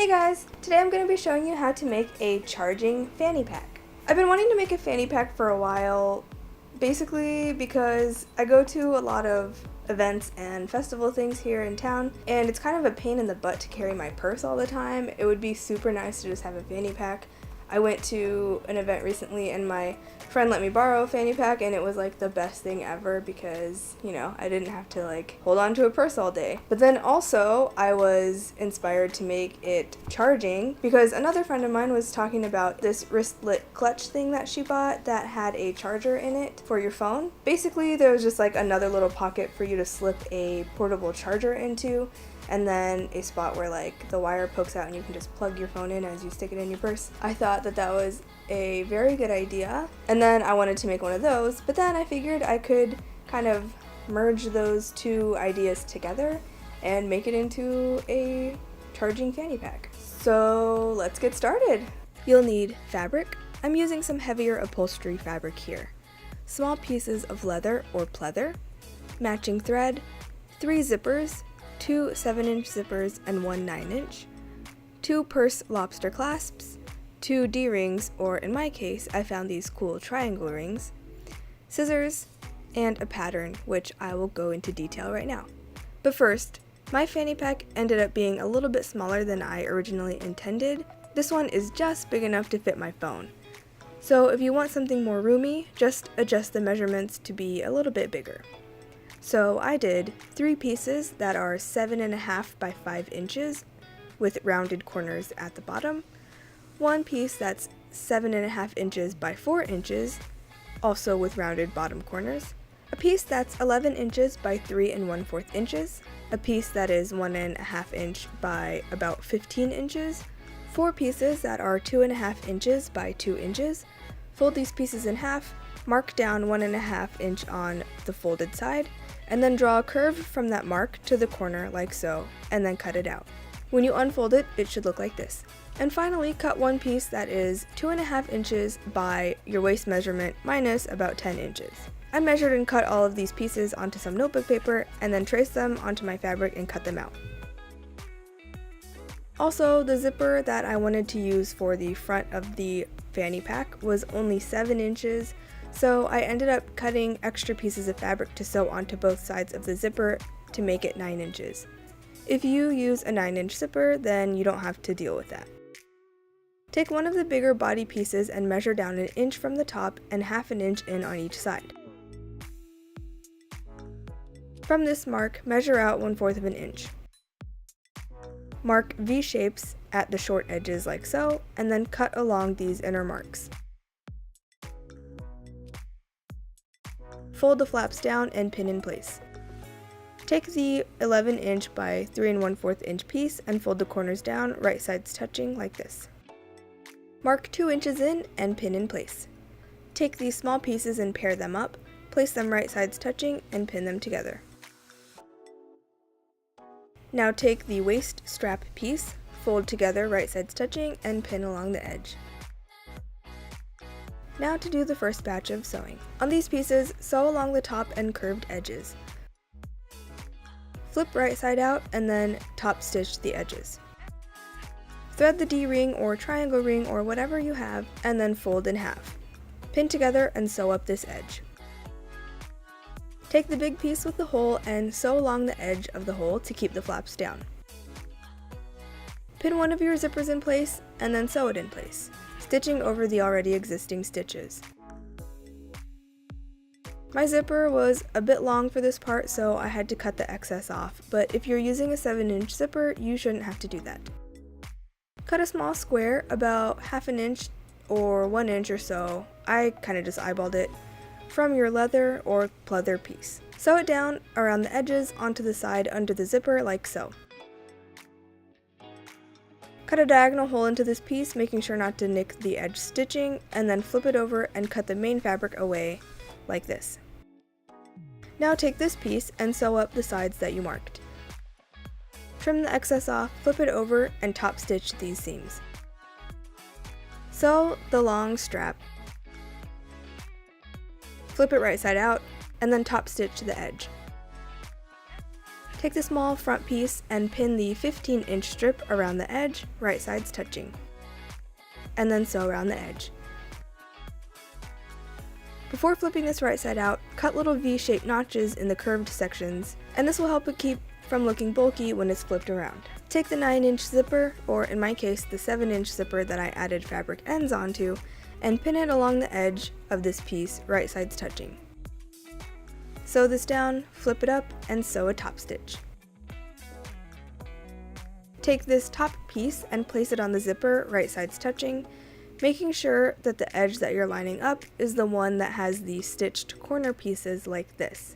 Hey guys! Today I'm going to be showing you how to make a charging fanny pack. I've been wanting to make a fanny pack for a while, basically because I go to a lot of events and festival things here in town, and it's kind of a pain in the butt to carry my purse all the time. It would be super nice to just have a fanny pack. I went to an event recently and my friend let me borrow a fanny pack, and it was like the best thing ever because, you know, I didn't have to like hold on to a purse all day. But then also I was inspired to make it charging because another friend of mine was talking about this wristlet clutch thing that she bought that had a charger in it for your phone. Basically there was just like another little pocket for you to slip a portable charger into, and then a spot where like the wire pokes out and you can just plug your phone in as you stick it in your purse. I thought that that was a very good idea, and then I wanted to make one of those, but then I figured I could kind of merge those two ideas together and make it into a charging fanny pack. So let's get started. You'll need fabric. I'm using some heavier upholstery fabric here. Small pieces of leather or pleather, matching thread, 3 zippers, 2 7-inch zippers and 1 9-inch, 2 purse lobster clasps, 2 D-rings, or in my case, I found these cool triangle rings, scissors, and a pattern, which I will go into detail right now. But first, my fanny pack ended up being a little bit smaller than I originally intended. This one is just big enough to fit my phone. So if you want something more roomy, just adjust the measurements to be a little bit bigger. So I did 3 pieces that are 7.5 by 5 inches with rounded corners at the bottom, 1 piece that's 7.5 inches by 4 inches, also with rounded bottom corners, a piece that's 11 inches by 3 1/4 inches, a piece that is 1.5 inch by about 15 inches, 4 pieces that are 2.5 inches by 2 inches, fold these pieces in half, mark down 1.5 inch on the folded side, and then draw a curve from that mark to the corner like so, and then cut it out. When you unfold it, it should look like this. And finally, cut 1 piece that is 2.5 inches by your waist measurement minus about 10 inches. I measured and cut all of these pieces onto some notebook paper and then traced them onto my fabric and cut them out. Also, the zipper that I wanted to use for the front of the fanny pack was only 7 inches, so I ended up cutting extra pieces of fabric to sew onto both sides of the zipper to make it 9 inches. If you use a 9-inch zipper, then you don't have to deal with that. Take one of the bigger body pieces and measure down 1 inch from the top and 1/2 inch in on each side. From this mark, measure out 1/4 inch. Mark V shapes at the short edges like so, and then cut along these inner marks. Fold the flaps down and pin in place. Take the 11 inch by 3 1/4 inch piece and fold the corners down, right sides touching like this. Mark 2 inches in and pin in place. Take these small pieces and pair them up, place them right sides touching and pin them together. Now take the waist strap piece, fold together right sides touching and pin along the edge. Now to do the first batch of sewing. On these pieces, sew along the top and curved edges. Flip right side out and then top stitch the edges. Thread the D-ring or triangle ring or whatever you have and then fold in half. Pin together and sew up this edge. Take the big piece with the hole and sew along the edge of the hole to keep the flaps down. Pin one of your zippers in place and then sew it in place, stitching over the already existing stitches. My zipper was a bit long for this part, so I had to cut the excess off, but if you're using a 7-inch zipper, you shouldn't have to do that. Cut a small square about 1/2 inch or 1 inch or so, I kind of just eyeballed it, from your leather or pleather piece. Sew it down around the edges onto the side under the zipper like so. Cut a diagonal hole into this piece, making sure not to nick the edge stitching, and then flip it over and cut the main fabric away like this. Now take this piece and sew up the sides that you marked. Trim the excess off, flip it over, and top stitch these seams. Sew the long strap. Flip it right side out, and then top stitch the edge. Take the small front piece and pin the 15-inch strip around the edge, right sides touching, and then sew around the edge. Before flipping this right side out, cut little V-shaped notches in the curved sections, and this will help it keep from looking bulky when it's flipped around. Take the 9-inch zipper, or in my case the 7-inch zipper that I added fabric ends onto, and pin it along the edge of this piece, right sides touching. Sew this down, flip it up, and sew a top stitch. Take this top piece and place it on the zipper, right sides touching, making sure that the edge that you're lining up is the one that has the stitched corner pieces like this.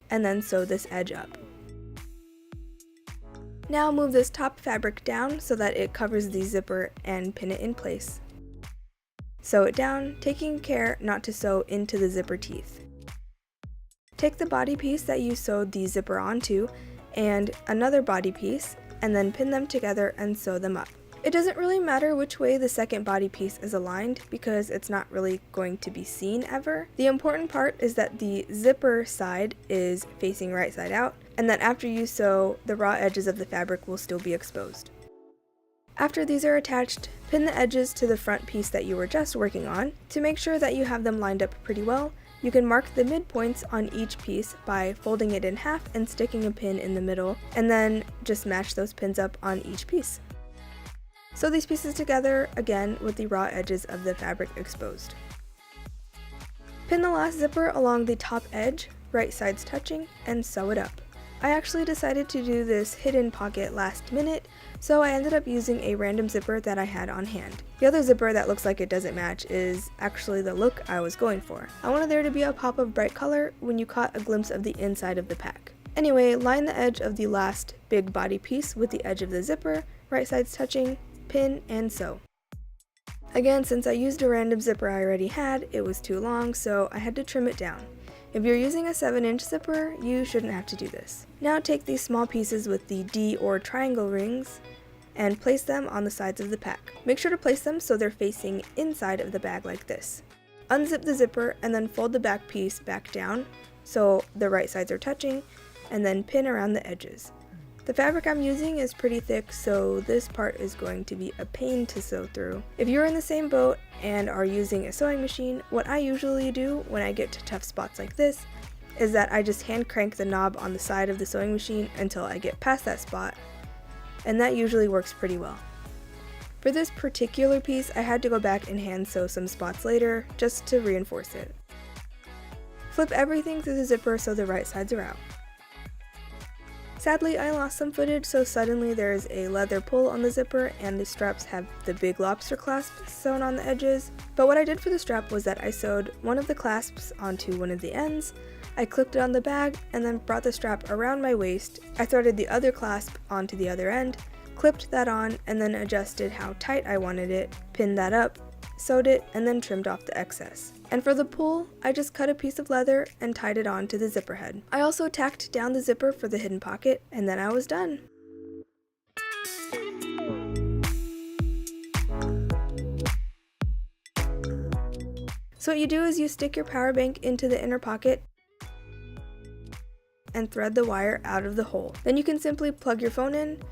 And then sew this edge up. Now move this top fabric down so that it covers the zipper and pin it in place. Sew it down, taking care not to sew into the zipper teeth. Take the body piece that you sewed the zipper onto and another body piece, and then pin them together and sew them up. It doesn't really matter which way the second body piece is aligned because it's not really going to be seen ever. The important part is that the zipper side is facing right side out, and that after you sew, the raw edges of the fabric will still be exposed. After these are attached, pin the edges to the front piece that you were just working on. To make sure that you have them lined up pretty well, you can mark the midpoints on each piece by folding it in half and sticking a pin in the middle, and then just match those pins up on each piece. Sew these pieces together, again with the raw edges of the fabric exposed. Pin the last zipper along the top edge, right sides touching, and sew it up. I actually decided to do this hidden pocket last minute, so I ended up using a random zipper that I had on hand. The other zipper that looks like it doesn't match is actually the look I was going for. I wanted there to be a pop of bright color when you caught a glimpse of the inside of the pack. Anyway, line the edge of the last big body piece with the edge of the zipper, right sides touching, pin, and sew. Again, since I used a random zipper I already had, it was too long, so I had to trim it down. If you're using a 7-inch zipper, you shouldn't have to do this. Now take these small pieces with the D or triangle rings and place them on the sides of the pack. Make sure to place them so they're facing inside of the bag like this. Unzip the zipper and then fold the back piece back down so the right sides are touching, and then pin around the edges. The fabric I'm using is pretty thick, so this part is going to be a pain to sew through. If you're in the same boat and are using a sewing machine, what I usually do when I get to tough spots like this is that I just hand crank the knob on the side of the sewing machine until I get past that spot, and that usually works pretty well. For this particular piece, I had to go back and hand sew some spots later just to reinforce it. Flip everything through the zipper so the right sides are out. Sadly, I lost some footage, so suddenly there is a leather pull on the zipper and the straps have the big lobster clasps sewn on the edges. But what I did for the strap was that I sewed one of the clasps onto one of the ends, I clipped it on the bag, and then brought the strap around my waist. I threaded the other clasp onto the other end, clipped that on, and then adjusted how tight I wanted it, pinned that up, sewed it, and then trimmed off the excess. And for the pull, I just cut a piece of leather and tied it on to the zipper head. I also tacked down the zipper for the hidden pocket, and then I was done. So what you do is you stick your power bank into the inner pocket and thread the wire out of the hole. Then you can simply plug your phone in,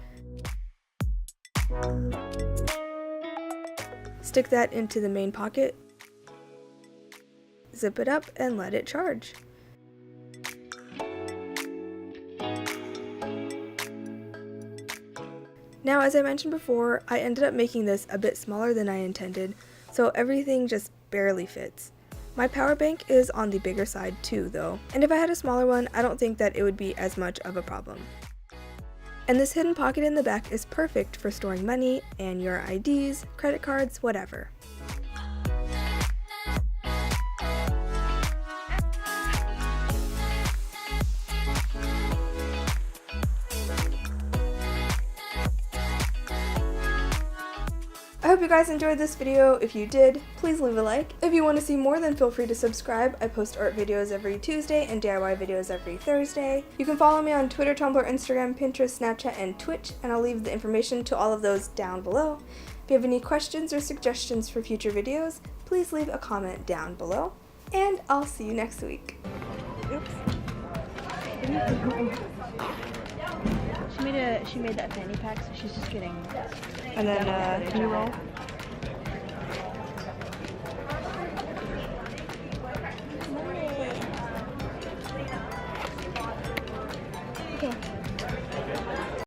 stick that into the main pocket, zip it up, and let it charge. Now, as I mentioned before, I ended up making this a bit smaller than I intended, so everything just barely fits. My power bank is on the bigger side too, though, and if I had a smaller one, I don't think that it would be as much of a problem. And this hidden pocket in the back is perfect for storing money and your IDs, credit cards, whatever. I hope you guys enjoyed this video. If you did, please leave a like. If you want to see more, then feel free to subscribe. I post art videos every Tuesday and DIY videos every Thursday. You can follow me on Twitter, Tumblr, Instagram, Pinterest, Snapchat, and Twitch, and I'll leave the information to all of those down below. If you have any questions or suggestions for future videos, please leave a comment down below, and I'll see you next week. Oops. She made that fanny pack, so she's just getting. And then can you roll?